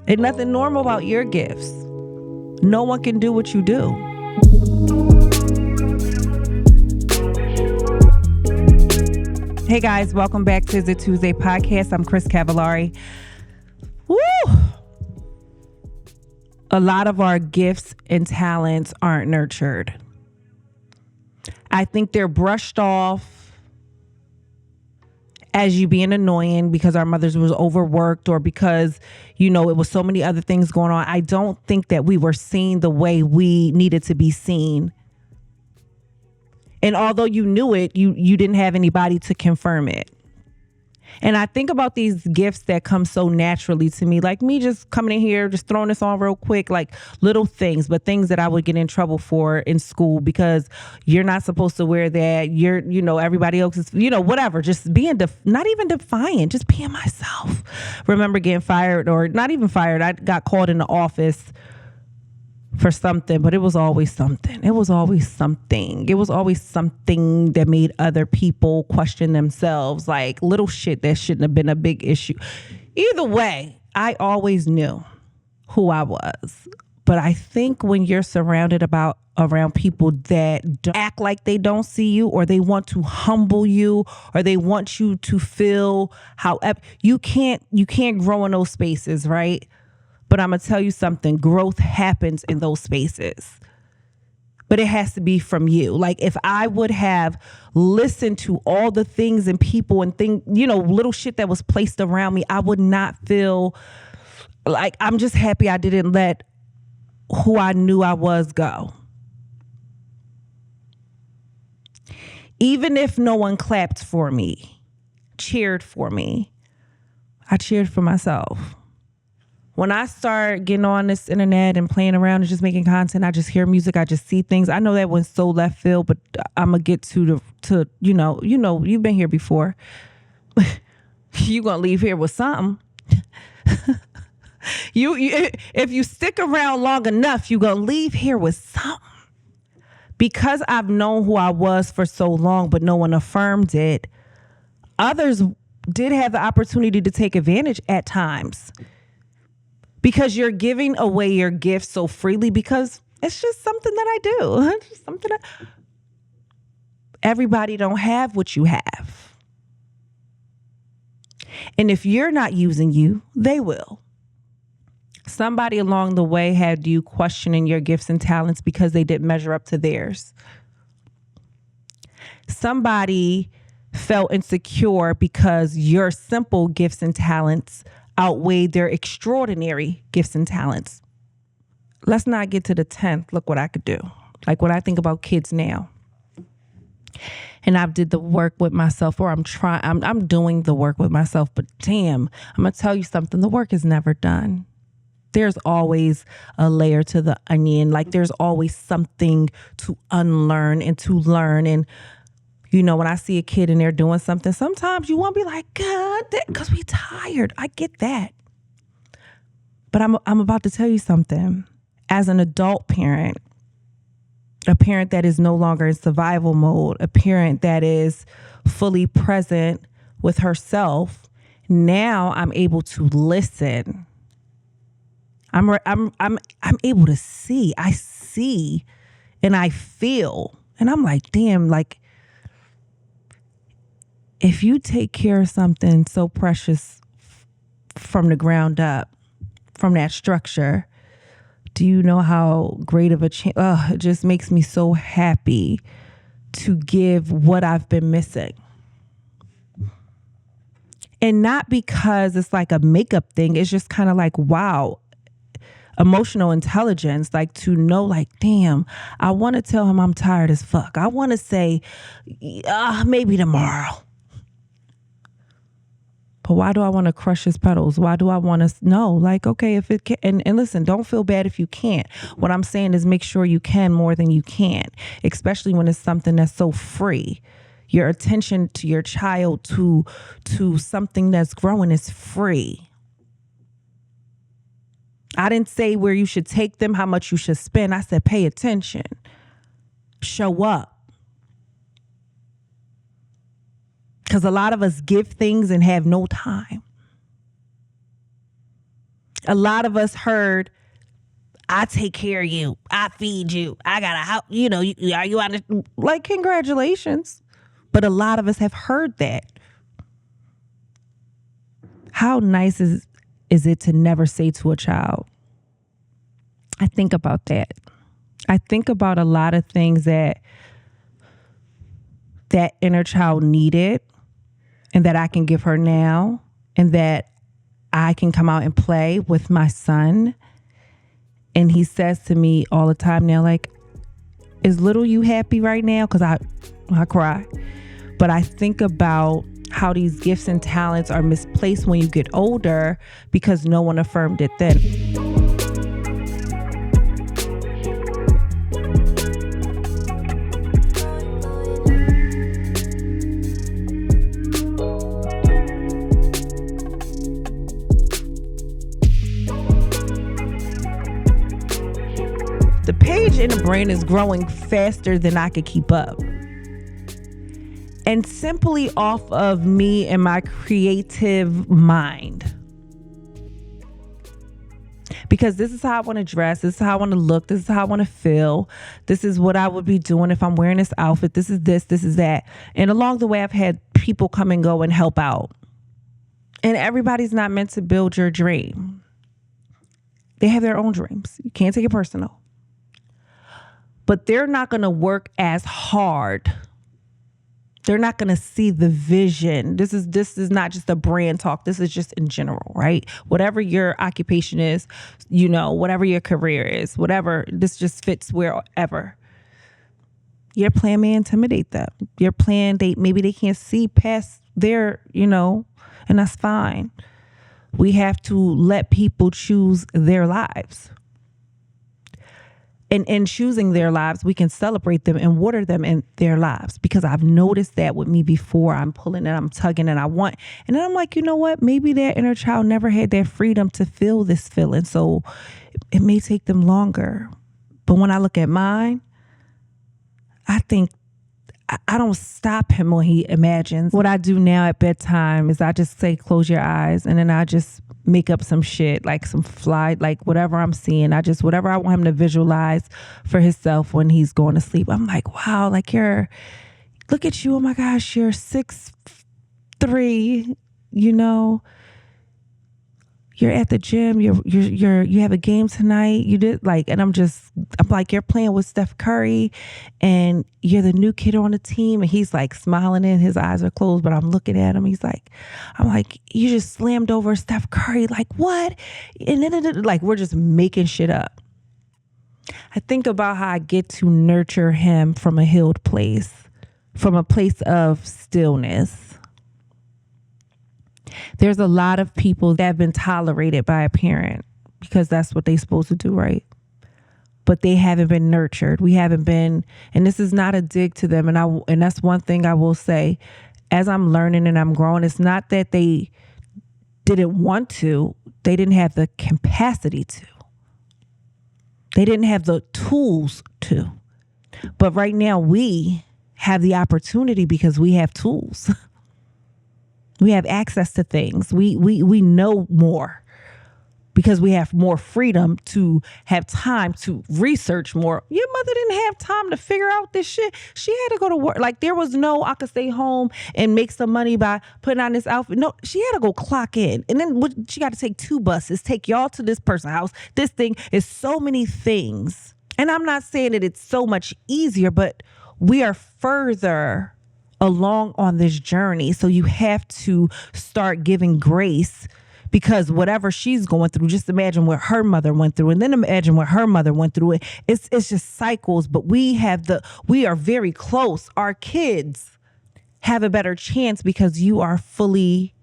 Ain't nothing normal about your gifts. No one can do what you do. Hey guys, welcome back to the Tuesday podcast. I'm Cris Cavallari. Woo! A lot of our gifts and talents aren't nurtured. I think they're brushed off as you being annoying because our mothers was overworked or because, it was so many other things going on. I don't think that we were seen the way we needed to be seen. And although you knew it, you didn't have anybody to confirm it. And I think about these gifts that come so naturally to me, like me just coming in here, just throwing this on real quick, like little things, but things that I would get in trouble for in school because you're not supposed to wear that. You're, everybody else is, whatever, just being, not even defiant, just being myself. Remember getting fired or not even fired. I got called in the office for something, but it was always something. It was always something that made other people question themselves, like little shit that shouldn't have been a big issue. Either way, I always knew who I was. But I think when you're surrounded around people that act like they don't see you, or they want to humble you, or they want you to feel however, you can't grow in those spaces, right? But I'm going to tell you something, growth happens in those spaces. But it has to be from you. Like if I would have listened to all the things and people and little shit that was placed around me, I would not feel like, I'm just happy I didn't let who I knew I was go. Even if no one clapped for me, cheered for me, I cheered for myself. When I start getting on this internet and playing around and just making content, I just hear music. I just see things. I know that went so left field, but I'm going to get to you've been here before. You're going to leave here with something. If you stick around long enough, you're going to leave here with something. Because I've known who I was for so long, but no one affirmed it, others did have the opportunity to take advantage at times. Because you're giving away your gifts so freely because it's just something that I do. It's just something everybody don't have what you have. And if you're not using you, they will. Somebody along the way had you questioning your gifts and talents because they didn't measure up to theirs. Somebody felt insecure because your simple gifts and talents outweighed their extraordinary gifts and talents. Let's not get to the 10th. Look what I could do. Like when I think about kids now, and I've did the work with myself, or I'm doing the work with myself, but damn, I'm going to tell you something. The work is never done. There's always a layer to the onion. Like there's always something to unlearn and to learn. And when I see a kid and they're doing something, sometimes you want to be like, God, because we tired. I get that. But I'm about to tell you something. As an adult parent, a parent that is no longer in survival mode, a parent that is fully present with herself, now I'm able to listen. I'm able to see. I see and I feel. And I'm like, damn, like, if you take care of something so precious from the ground up, from that structure, do you know how great of a chance? It just makes me so happy to give what I've been missing. And not because it's like a makeup thing. It's just kind of like, wow, emotional intelligence, like to know, like, damn, I want to tell him I'm tired as fuck. I want to say, maybe tomorrow. But why do I want to crush his petals? Why do I want to know? Like, okay, if it can, and listen, don't feel bad if you can't. What I'm saying is make sure you can more than you can't, especially when it's something that's so free. Your attention to your child, to something that's growing is free. I didn't say where you should take them, how much you should spend. I said, pay attention, show up. Because a lot of us give things and have no time. A lot of us heard, I take care of you. I feed you. I got a house. Are you on the, like, congratulations. But a lot of us have heard that. How nice is it to never say to a child? I think about that. I think about a lot of things that inner child needed and that I can give her now, and that I can come out and play with my son. And he says to me all the time now, like, is little you happy right now? Because I cry. But I think about how these gifts and talents are misplaced when you get older because no one affirmed it then. The page in the brain is growing faster than I could keep up. And simply off of me and my creative mind. Because this is how I want to dress. This is how I want to look. This is how I want to feel. This is what I would be doing if I'm wearing this outfit. This is this is that. And along the way, I've had people come and go and help out. And everybody's not meant to build your dream. They have their own dreams. You can't take it personal. But they're not going to work as hard. They're not going to see the vision. This is not just a brand talk. This is just in general, right? Whatever your occupation is, whatever your career is, whatever, this just fits wherever. Your plan may intimidate them. Your plan, maybe they can't see past their, and that's fine. We have to let people choose their lives. And in choosing their lives, we can celebrate them and water them in their lives. Because I've noticed that with me before. I'm pulling and I'm tugging and and then I'm like, you know what? Maybe that inner child never had that freedom to feel this feeling. So it may take them longer. But when I look at mine, I think I don't stop him when he imagines. What I do now at bedtime is I just say, close your eyes. And then I just make up some shit, like some fly, like whatever I'm seeing. Whatever I want him to visualize for himself when he's going to sleep. I'm like, wow, like look at you. Oh my gosh, you're 6'3", you're at the gym, you have a game tonight. And I'm like, you're playing with Steph Curry and you're the new kid on the team. And he's like smiling in, his eyes are closed, but I'm looking at him. I'm like, you just slammed over Steph Curry. Like, what? And then like, we're just making shit up. I think about how I get to nurture him from a healed place, from a place of stillness. There's a lot of people that have been tolerated by a parent because that's what they're supposed to do, right? But they haven't been nurtured. We haven't been, and this is not a dig to them. And that's one thing I will say, as I'm learning and I'm growing, it's not that they didn't want to, they didn't have the capacity to. They didn't have the tools to. But right now we have the opportunity because we have tools. We have access to things. We know more because we have more freedom to have time to research more. Your mother didn't have time to figure out this shit. She had to go to work. Like, there was no, I could stay home and make some money by putting on this outfit. No, she had to go clock in. And then she got to take 2 buses, take y'all to this person's house. This thing is so many things. And I'm not saying that it's so much easier, but we are further along on this journey. So you have to start giving grace, because whatever she's going through, just imagine what her mother went through, and then imagine what her mother went through. It's just cycles, but we are very close. Our kids have a better chance because you are fully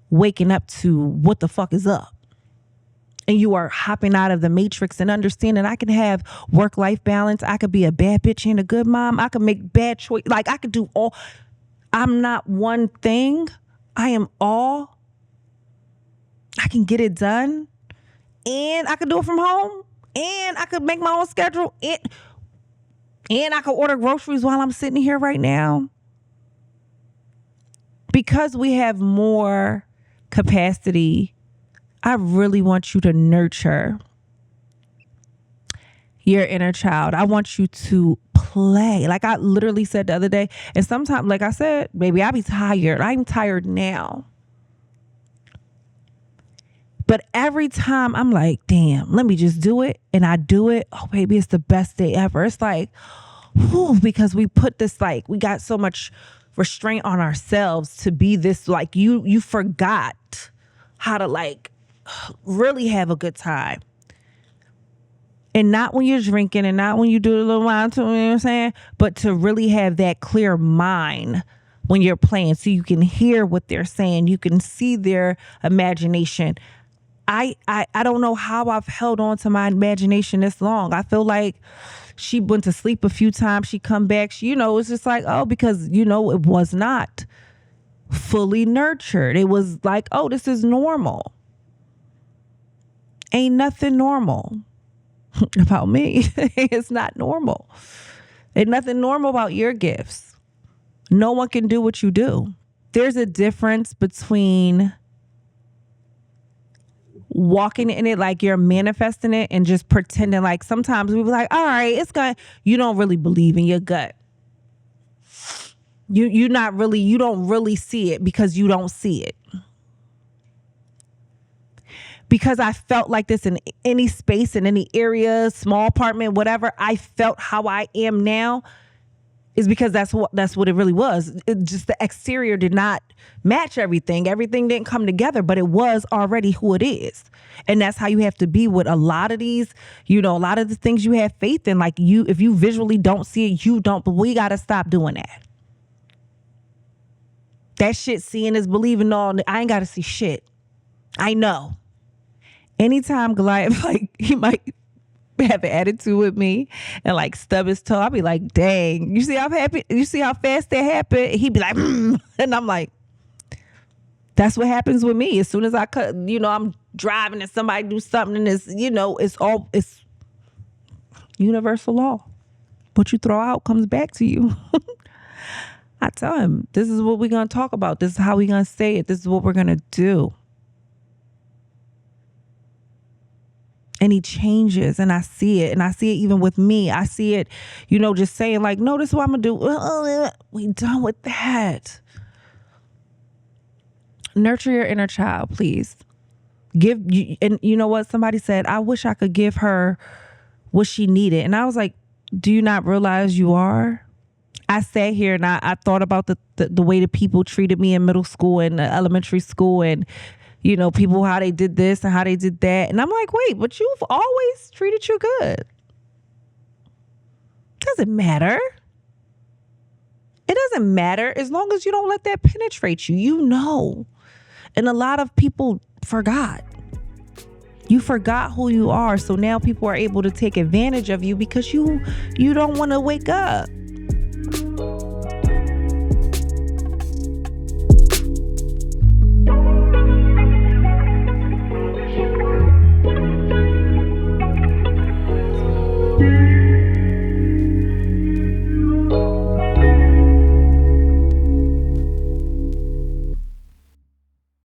waking up to what the fuck is up. And you are hopping out of the matrix and understanding I can have work-life balance. I could be a bad bitch and a good mom. I could make bad choice. Like, I could do all. I'm not one thing. I am all. I can get it done. And I could do it from home. And I could make my own schedule. And I could order groceries while I'm sitting here right now. Because we have more capacity I really want you to nurture your inner child. I want you to play. Like I literally said the other day, and sometimes, like I said, baby, I be tired. I'm tired now. But every time I'm like, damn, let me just do it. And I do it. Oh, baby, it's the best day ever. It's like, whew, because we put this, like, we got so much restraint on ourselves to be this, like, you forgot how to, like, really have a good time. And not when you're drinking and not when you do a little wine, you know what I'm saying? But to really have that clear mind when you're playing so you can hear what they're saying. You can see their imagination. I don't know how I've held on to my imagination this long. I feel like she went to sleep a few times. She come back. She, it's just like, oh, because, it was not fully nurtured. It was like, oh, this is normal. Ain't nothing normal about me. It's not normal. Ain't nothing normal about your gifts. No one can do what you do. There's a difference between walking in it like you're manifesting it and just pretending. Like sometimes we be like, all right, it's gonna, you don't really believe in your gut. You don't really see it because you don't see it. Because I felt like this in any space, in any area, small apartment, whatever, I felt how I am now is because that's what it really was. It just the exterior did not match everything. Everything didn't come together, but it was already who it is. And that's how you have to be with a lot of these, a lot of the things you have faith in. Like if you visually don't see it, you don't, but we got to stop doing that. That shit seeing is believing all. I ain't got to see shit. I know. Anytime Goliath, like, he might have an attitude with me and like stub his toe, I'll be like, dang, you see how fast that happened? He'd be like, and I'm like, that's what happens with me. As soon as I cut, I'm driving and somebody do something and it's, it's universal law. What you throw out comes back to you. I tell him, this is what we're going to talk about. This is how we're going to say it. This is what we're going to do. And he changes, and I see it. And I see it even with me. I see it, just saying like, no, this is what I'm going to do. We done with that. Nurture your inner child, please. And you know what? Somebody said, I wish I could give her what she needed. And I was like, do you not realize you are? I sat here and I thought about the way that people treated me in middle school and elementary school and people, how they did this and how they did that. And I'm like, wait, but you've always treated you good. Doesn't matter. It doesn't matter as long as you don't let that penetrate you, And a lot of people forgot. You forgot who you are. So now people are able to take advantage of you because you don't want to wake up.